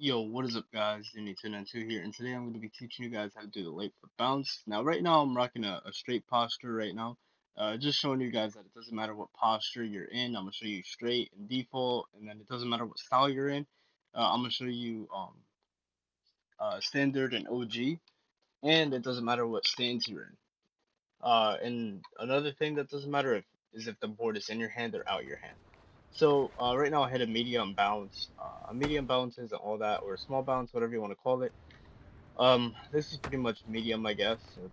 Yo, what is up guys? Untitled here, and today I'm going to be teaching you guys how to do the late foot bounce. Now right now I'm rocking a straight posture right now. Just showing you guys that it doesn't matter what posture you're in. I'm going to show you straight and default, and then it doesn't matter what style you're in. I'm going to show you standard and OG, and it doesn't matter what stance you're in. And another thing that doesn't matter is if the board is in your hand or out your hand. So right now I hit a medium bounce. A medium bounce isn't all that, or a small bounce, whatever you want to call it. This is pretty much medium, I guess, or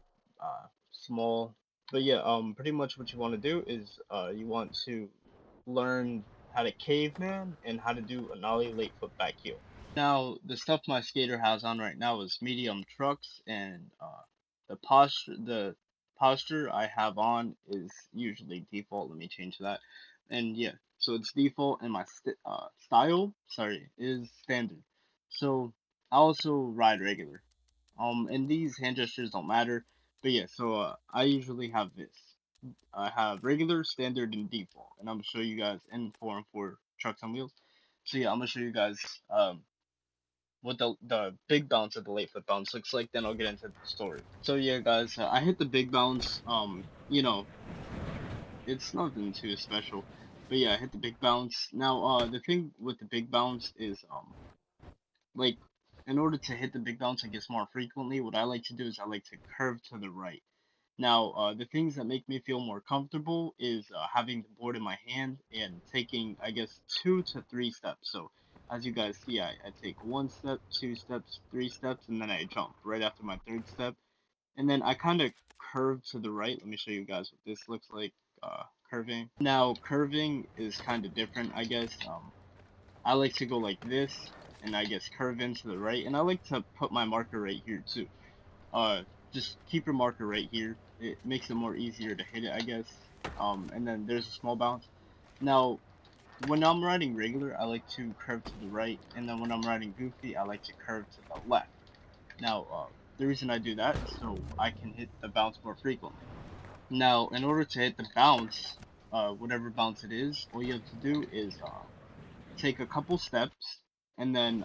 small. But yeah, pretty much what you want to do is you want to learn how to caveman and how to do a nollie late foot back heel. Now, the stuff my skater has on right now is medium trucks, and the posture I have on is usually default. Let me change that. And yeah, so it's default, and my style, sorry, is standard. So I also ride regular. And these hand gestures don't matter, but yeah. So I usually have this. I have regular, standard, and default, and I'm gonna show you guys in 4 and 4 trucks on wheels. So yeah, I'm gonna show you guys what the big bounce of the late foot bounce looks like. Then I'll get into the story. So yeah, guys, I hit the big bounce. It's nothing too special, but yeah, I hit the big bounce. Now, the thing with the big bounce is like in order to hit the big bounce, I guess more frequently, what I like to do is I like to curve to the right. Now, the things that make me feel more comfortable is having the board in my hand and taking, I guess, 2 to 3 steps. So, as you guys see, I take 1 step, 2 steps, 3 steps, and then I jump right after my third step. And then I kind of curve to the right. Let me show you guys what this looks like, curving. Now, curving is kind of different, I guess. I like to go like this, and I guess curve into the right. And I like to put my marker right here, too. Uh, just keep your marker right here. It makes it more easier to hit it, I guess. And then there's a small bounce. Now, when I'm riding regular, I like to curve to the right, and then when I'm riding goofy, I like to curve to the left. Now, the reason I do that is so I can hit the bounce more frequently. Now, in order to hit the bounce, whatever bounce it is, all you have to do is take a couple steps, and then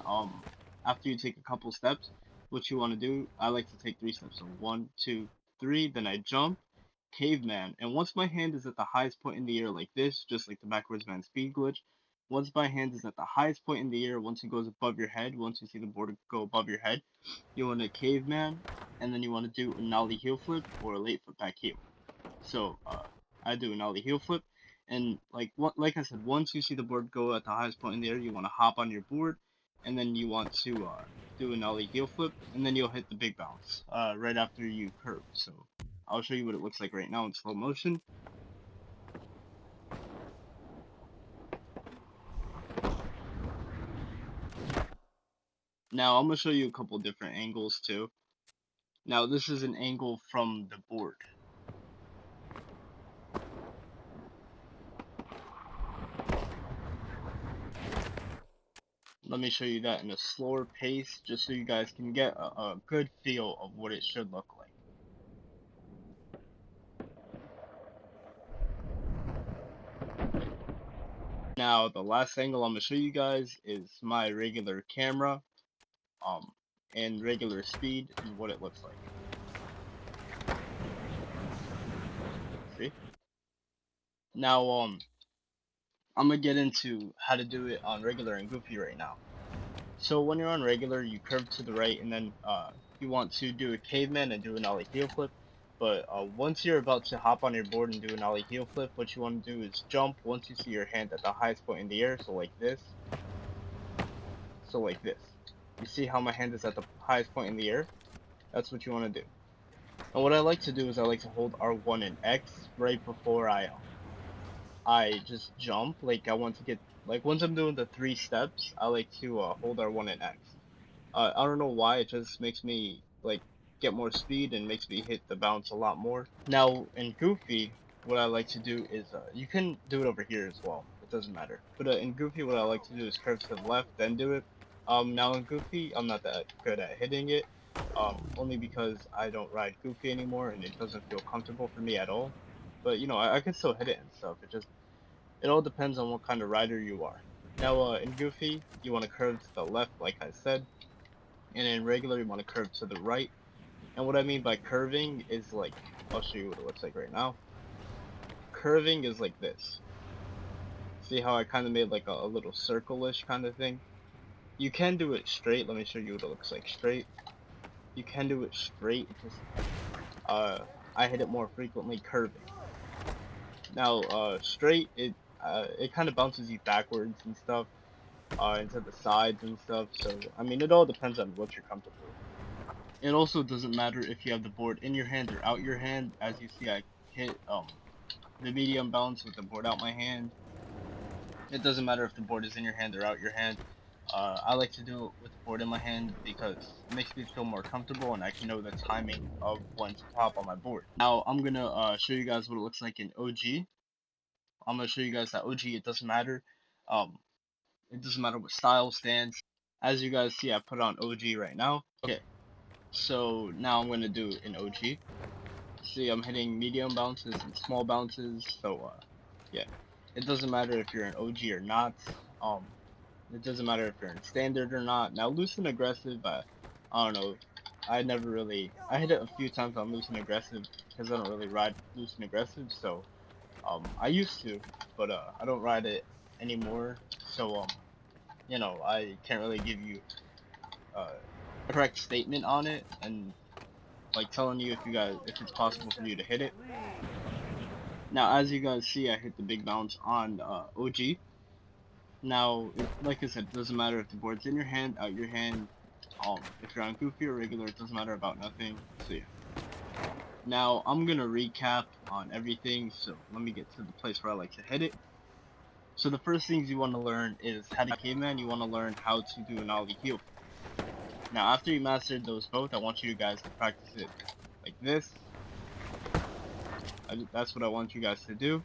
after you take a couple steps, what you want to do, I like to take 3 steps. So 1, 2, 3, then I jump, caveman, and once my hand is at the highest point in the air like this, just like the backwards man speed glitch, once my hand is at the highest point in the air, once it goes above your head, once you see the board go above your head, you want to caveman, and then you want to do a nollie heel flip or a late foot back heel. So I do an ollie heel flip, and like I said, once you see the board go at the highest point in the air, you want to hop on your board, and then you want to do an ollie heel flip, and then you'll hit the big bounce right after you curve. So I'll show you what it looks like right now in slow motion. Now I'm gonna show you a couple different angles too. Now this is an angle from the board. Let me show you that in a slower pace, just so you guys can get a good feel of what it should look like. Now, the last angle I'm going to show you guys is my regular camera, and regular speed and what it looks like. See? Now, I'm going to get into how to do it on regular and goofy right now. So when you're on regular, you curve to the right, and then you want to do a caveman and do an ollie heel flip. But once you're about to hop on your board and do an ollie heel flip, what you want to do is jump once you see your hand at the highest point in the air. So like this. So like this. You see how my hand is at the highest point in the air? That's what you want to do. And what I like to do is I like to hold R1 and X right before I just jump. Like I want to get, like once I'm doing the 3 steps, I like to hold R1 and X. I don't know why, it just makes me like get more speed and makes me hit the bounce a lot more. Now in Goofy, what I like to do is you can do it over here as well. It doesn't matter. But in Goofy, what I like to do is curve to the left, then do it. Now in Goofy, I'm not that good at hitting it. Only because I don't ride Goofy anymore and it doesn't feel comfortable for me at all. But you know, I can still hit it and stuff. It all depends on what kind of rider you are. Now, in Goofy, you want to curve to the left, like I said, and in regular, you want to curve to the right. And what I mean by curving is like, I'll show you what it looks like right now. Curving is like this. See how I kind of made like a little circle-ish kind of thing? You can do it straight. Let me show you what it looks like straight. You can do it straight. It just, I hit it more frequently curving. Now, straight, it kind of bounces you backwards and stuff, into the sides and stuff. So, I mean, it all depends on what you're comfortable with. It also doesn't matter if you have the board in your hand or out your hand. As you see, I hit the medium bounce with the board out my hand. It doesn't matter if the board is in your hand or out your hand. I like to do it with the board in my hand because it makes me feel more comfortable and I can know the timing of when to hop on my board. Now I'm gonna show you guys what it looks like in OG. I'm gonna show you guys that OG, it doesn't matter. Um, it doesn't matter what style stance. As you guys see, I put on OG right now. Okay, so now I'm gonna do an OG. See, I'm hitting medium bounces and small bounces. So yeah, it doesn't matter if you're an OG or not. Um, it doesn't matter if you're in standard or not. Now loose and aggressive, I don't know. I hit it a few times on loose and aggressive because I don't really ride loose and aggressive. So I used to, but I don't ride it anymore. So I can't really give you a correct statement on it and like telling you if it's possible for you to hit it. Now as you guys see, I hit the big bounce on OG. Now, like I said, it doesn't matter if the board's in your hand, out your hand. If you're on Goofy or regular, it doesn't matter about nothing. So yeah. Now I'm gonna recap on everything. So let me get to the place where I like to hit it. So the first things you want to learn is how to caveman. You want to learn how to do an ollie heel. Now after you mastered those both, I want you guys to practice it like this. That's what I want you guys to do.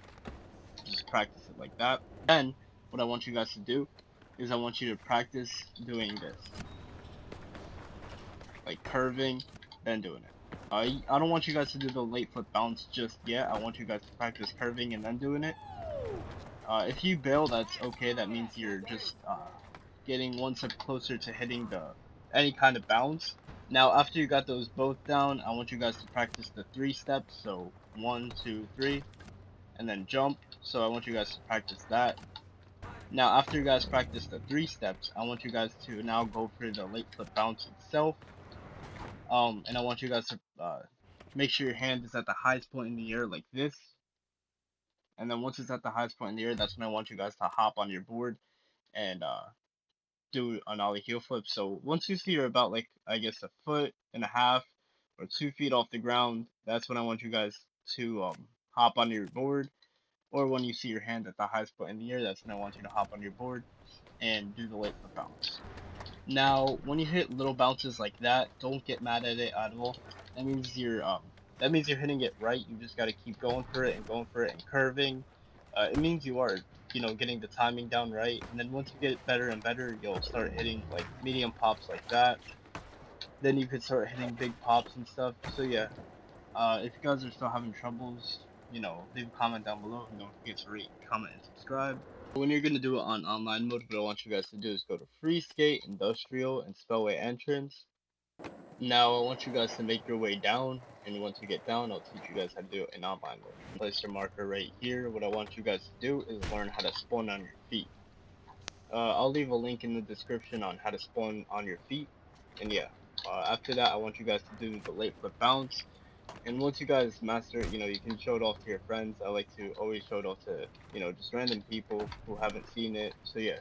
Just practice it like that. Then what I want you guys to do is I want you to practice doing this. Like curving, then doing it. I don't want you guys to do the late flip bounce just yet. I want you guys to practice curving and then doing it. If you bail, that's okay. That means you're just getting one step closer to hitting any kind of bounce. Now, after you got those both down, I want you guys to practice the 3 steps. So 1, 2, 3, and then jump. So I want you guys to practice that. Now, after you guys practice the 3 steps, I want you guys to now go for the late flip bounce itself. And I want you guys to make sure your hand is at the highest point in the air like this. And then once it's at the highest point in the air, that's when I want you guys to hop on your board and do an ollie heel flip. So once you see you're about like, I guess, a foot and a half or 2 feet off the ground, that's when I want you guys to hop on your board. Or when you see your hand at the highest point in the air, that's when I want you to hop on your board and do the late flip bounce. Now, when you hit little bounces like that, don't get mad at it at all. That means you're hitting it right. You just gotta keep going for it and curving. It means you are, getting the timing down right. And then once you get better and better, you'll start hitting like medium pops like that. Then you could start hitting big pops and stuff. So yeah, if you guys are still having troubles, leave a comment down below and don't forget to rate, comment, and subscribe. When you're gonna do it on online mode, what I want you guys to do is go to Free Skate, Industrial, and Spellway Entrance. Now I want you guys to make your way down, and once you get down, I'll teach you guys how to do it in online mode. Place your marker right here. What I want you guys to do is learn how to spawn on your feet. I'll leave a link in the description on how to spawn on your feet. And yeah, after that, I want you guys to do the late flip bounce. And once you guys master it, you can show it off to your friends. I like to always show it off to, just random people who haven't seen it. So yeah.